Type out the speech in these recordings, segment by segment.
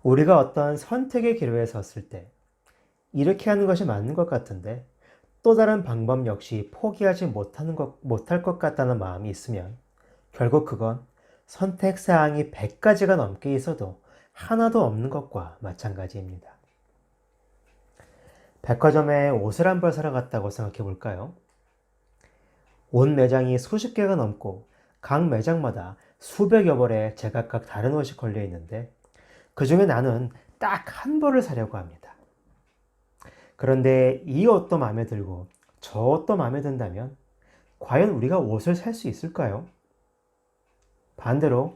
우리가 어떤 선택의 기로에 섰을 때 이렇게 하는 것이 맞는 것 같은데 또 다른 방법 역시 포기하지 못할 것 같다는 마음이 있으면 결국 그건 선택 사항이 100가지가 넘게 있어도 하나도 없는 것과 마찬가지입니다. 백화점에 옷을 한 벌 사러 갔다고 생각해 볼까요? 옷 매장이 수십 개가 넘고 각 매장마다 수백여 벌의 제각각 다른 옷이 걸려 있는데 그 중에 나는 딱 한 벌을 사려고 합니다. 그런데 이 옷도 마음에 들고 저 옷도 마음에 든다면 과연 우리가 옷을 살 수 있을까요? 반대로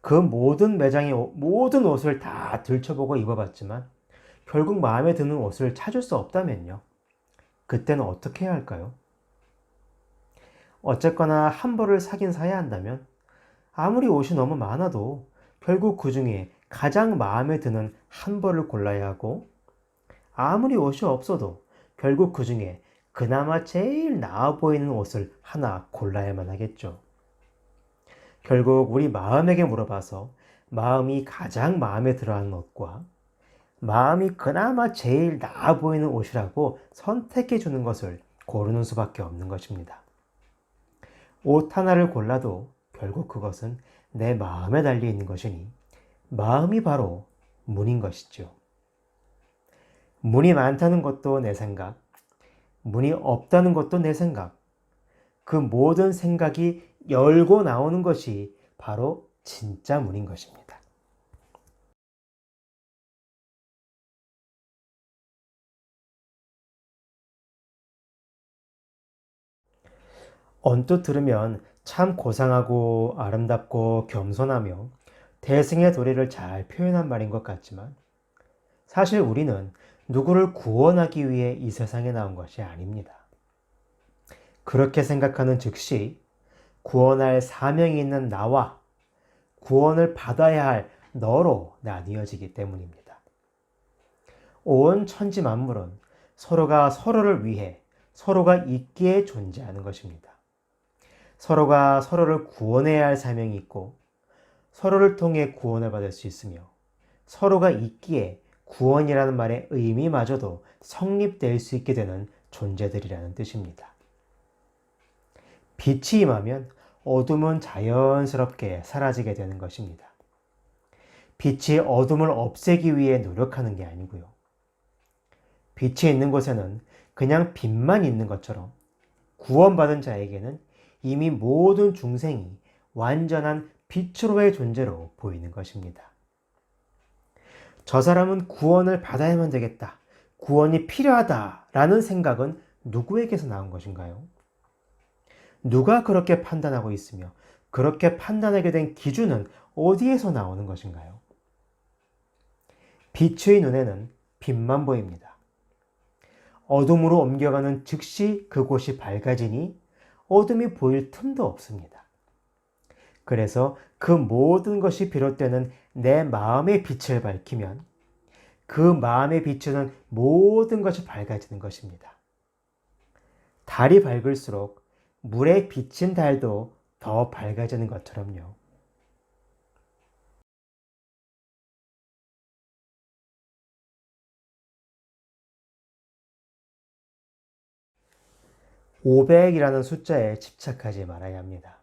그 모든 매장의 모든 옷을 다 들춰보고 입어봤지만 결국 마음에 드는 옷을 찾을 수 없다면요. 그때는 어떻게 해야 할까요? 어쨌거나 한 벌을 사긴 사야 한다면 아무리 옷이 너무 많아도 결국 그 중에 가장 마음에 드는 한 벌을 골라야 하고 아무리 옷이 없어도 결국 그 중에 그나마 제일 나아 보이는 옷을 하나 골라야만 하겠죠. 결국 우리 마음에게 물어봐서 마음이 가장 마음에 들어하는 옷과 마음이 그나마 제일 나아 보이는 옷이라고 선택해 주는 것을 고르는 수밖에 없는 것입니다. 옷 하나를 골라도 결국 그것은 내 마음에 달려 있는 것이니 마음이 바로 문인 것이죠. 문이 많다는 것도 내 생각, 문이 없다는 것도 내 생각, 그 모든 생각이 열고 나오는 것이 바로 진짜 문인 것입니다. 언뜻 들으면 참 고상하고 아름답고 겸손하며 대승의 도리를 잘 표현한 말인 것 같지만 사실 우리는 누구를 구원하기 위해 이 세상에 나온 것이 아닙니다. 그렇게 생각하는 즉시 구원할 사명이 있는 나와 구원을 받아야 할 너로 나뉘어지기 때문입니다. 온 천지 만물은 서로가 서로를 위해 서로가 있기에 존재하는 것입니다. 서로가 서로를 구원해야 할 사명이 있고 서로를 통해 구원을 받을 수 있으며 서로가 있기에 구원이라는 말의 의미마저도 성립될 수 있게 되는 존재들이라는 뜻입니다. 빛이 임하면 어둠은 자연스럽게 사라지게 되는 것입니다. 빛이 어둠을 없애기 위해 노력하는 게 아니고요. 빛이 있는 곳에는 그냥 빛만 있는 것처럼 구원받은 자에게는 이미 모든 중생이 완전한 빛으로의 존재로 보이는 것입니다. 저 사람은 구원을 받아야만 되겠다. 구원이 필요하다라는 생각은 누구에게서 나온 것인가요? 누가 그렇게 판단하고 있으며 그렇게 판단하게 된 기준은 어디에서 나오는 것인가요? 빛의 눈에는 빛만 보입니다. 어둠으로 옮겨가는 즉시 그곳이 밝아지니 어둠이 보일 틈도 없습니다. 그래서 그 모든 것이 비롯되는 내 마음의 빛을 밝히면 그 마음에 비추는 모든 것이 밝아지는 것입니다. 달이 밝을수록 물에 비친 달도 더 밝아지는 것처럼요. 500이라는 숫자에 집착하지 말아야 합니다.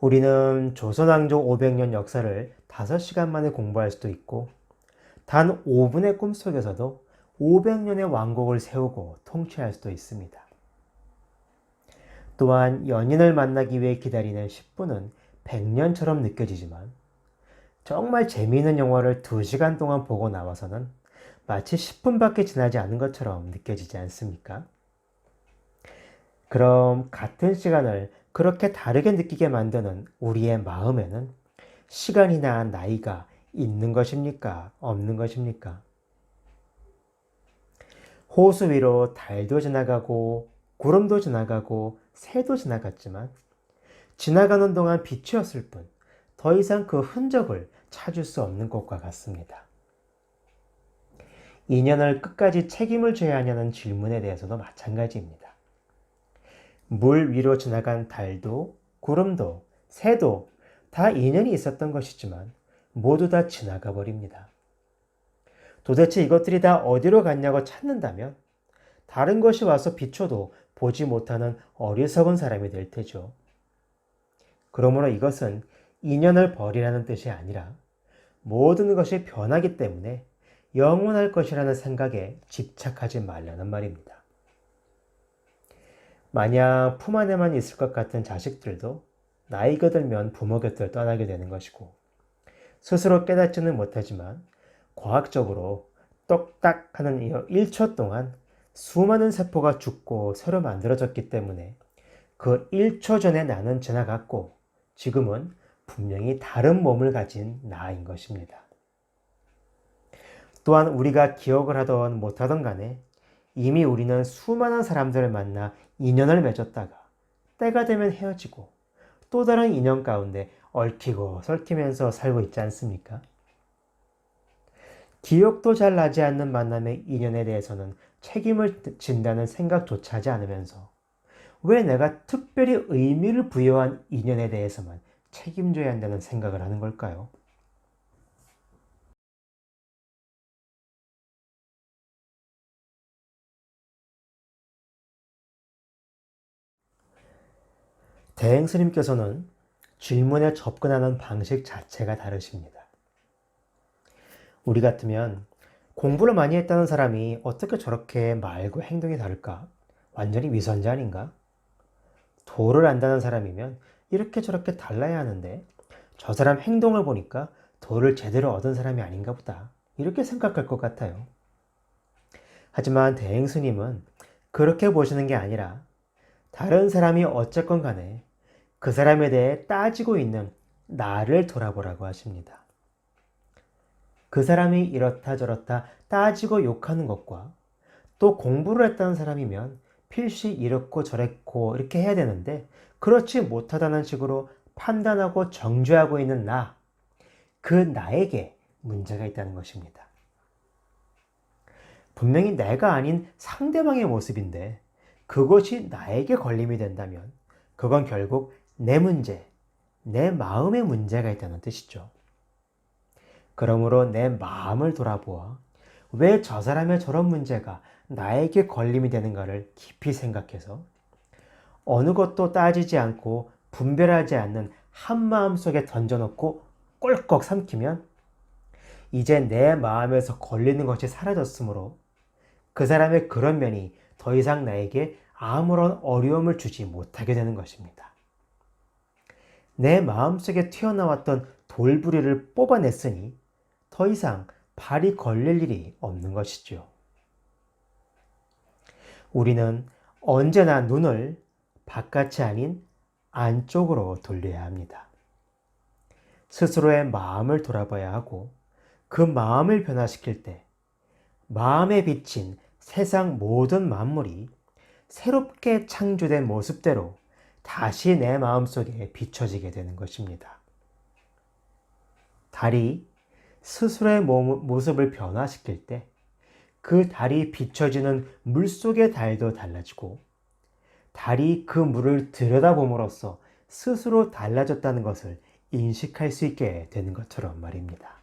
우리는 조선왕조 500년 역사를 5시간 만에 공부할 수도 있고 단 5분의 꿈속에서도 500년의 왕국을 세우고 통치할 수도 있습니다. 또한 연인을 만나기 위해 기다리는 10분은 100년처럼 느껴지지만 정말 재미있는 영화를 2시간 동안 보고 나와서는 마치 10분밖에 지나지 않은 것처럼 느껴지지 않습니까? 그럼 같은 시간을 그렇게 다르게 느끼게 만드는 우리의 마음에는 시간이나 나이가 있는 것입니까? 없는 것입니까? 호수 위로 달도 지나가고 구름도 지나가고 새도 지나갔지만 지나가는 동안 빛이었을 뿐 더 이상 그 흔적을 찾을 수 없는 것과 같습니다. 인연을 끝까지 책임을 져야 하냐는 질문에 대해서도 마찬가지입니다. 물 위로 지나간 달도 구름도 새도 다 인연이 있었던 것이지만 모두 다 지나가 버립니다. 도대체 이것들이 다 어디로 갔냐고 찾는다면 다른 것이 와서 비춰도 보지 못하는 어리석은 사람이 될 테죠. 그러므로 이것은 인연을 버리라는 뜻이 아니라 모든 것이 변하기 때문에 영원할 것이라는 생각에 집착하지 말라는 말입니다. 만약 품 안에만 있을 것 같은 자식들도 나이가 들면 부모 곁을 떠나게 되는 것이고, 스스로 깨닫지는 못하지만 과학적으로 똑딱 하는 1초 동안 수많은 세포가 죽고 새로 만들어졌기 때문에 그 1초 전에 나는 지나갔고 지금은 분명히 다른 몸을 가진 나인 것입니다. 또한 우리가 기억을 하던 못하던 간에 이미 우리는 수많은 사람들을 만나 인연을 맺었다가 때가 되면 헤어지고 또 다른 인연 가운데 얽히고 설키면서 살고 있지 않습니까? 기억도 잘 나지 않는 만남의 인연에 대해서는 책임을 진다는 생각조차 하지 않으면서 왜 내가 특별히 의미를 부여한 인연에 대해서만 책임져야 한다는 생각을 하는 걸까요? 대행 스님께서는 질문에 접근하는 방식 자체가 다르십니다. 우리 같으면 공부를 많이 했다는 사람이 어떻게 저렇게 말과 행동이 다를까? 완전히 위선자 아닌가? 도를 안다는 사람이면 이렇게 저렇게 달라야 하는데 저 사람 행동을 보니까 도를 제대로 얻은 사람이 아닌가 보다. 이렇게 생각할 것 같아요. 하지만 대행 스님은 그렇게 보시는 게 아니라 다른 사람이 어쨌건 간에 그 사람에 대해 따지고 있는 나를 돌아보라고 하십니다. 그 사람이 이렇다 저렇다 따지고 욕하는 것과 또 공부를 했다는 사람이면 필시 이렇고 저랬고 이렇게 해야 되는데 그렇지 못하다는 식으로 판단하고 정죄하고 있는 나, 그 나에게 문제가 있다는 것입니다. 분명히 내가 아닌 상대방의 모습인데 그것이 나에게 걸림이 된다면 그건 결국 내 문제, 내 마음의 문제가 있다는 뜻이죠. 그러므로 내 마음을 돌아보아 왜 저 사람의 저런 문제가 나에게 걸림이 되는가를 깊이 생각해서 어느 것도 따지지 않고 분별하지 않는 한 마음 속에 던져놓고 꼴꺽 삼키면 이제 내 마음에서 걸리는 것이 사라졌으므로 그 사람의 그런 면이 더 이상 나에게 아무런 어려움을 주지 못하게 되는 것입니다. 내 마음속에 튀어나왔던 돌부리를 뽑아냈으니 더 이상 발이 걸릴 일이 없는 것이죠. 우리는 언제나 눈을 바깥이 아닌 안쪽으로 돌려야 합니다. 스스로의 마음을 돌아봐야 하고 그 마음을 변화시킬 때 마음에 비친 세상 모든 만물이 새롭게 창조된 모습대로 다시 내 마음속에 비춰지게 되는 것입니다. 달이 스스로의 모습을 변화시킬 때 그 달이 비춰지는 물속의 달도 달라지고 달이 그 물을 들여다봄으로써 스스로 달라졌다는 것을 인식할 수 있게 되는 것처럼 말입니다.